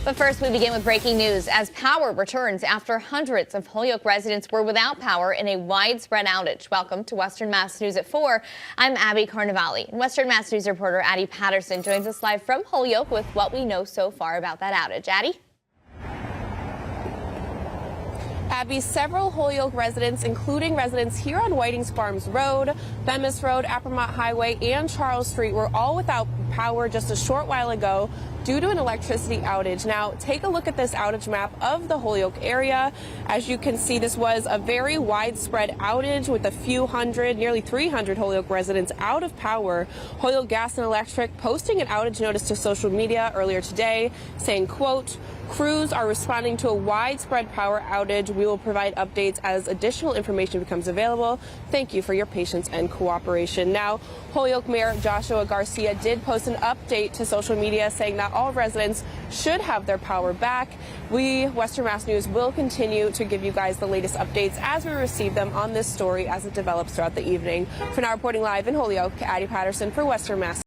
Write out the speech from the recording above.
But first, we begin with breaking news as power returns after hundreds of Holyoke residents were without power in a widespread outage. Welcome to Western Mass News at 4. I'm Abby Carnevale. Western Mass News reporter Addie Patterson joins us live from Holyoke with what we know so far about that outage. Addie? Abby, several Holyoke residents, including residents here on Whiting's Farms Road, Bemis Road, Appermont Highway, and Charles Street, were all without power just a short while ago due to an electricity outage. Now, take a look at this outage map of the Holyoke area. As you can see, this was a very widespread outage with a few hundred, nearly 300 Holyoke residents out of power. Holyoke Gas Electric posting an outage notice to social media earlier today saying, quote, "Crews are responding to a widespread power outage. We will provide updates as additional information becomes available. Thank you for your patience and cooperation." Now, Holyoke Mayor Joshua Garcia did post an update to social media saying that all residents should have their power back. We, Western Mass News, will continue to give you guys the latest updates as we receive them on this story as it develops throughout the evening. For now, reporting live in Holyoke, Addie Patterson for Western Mass.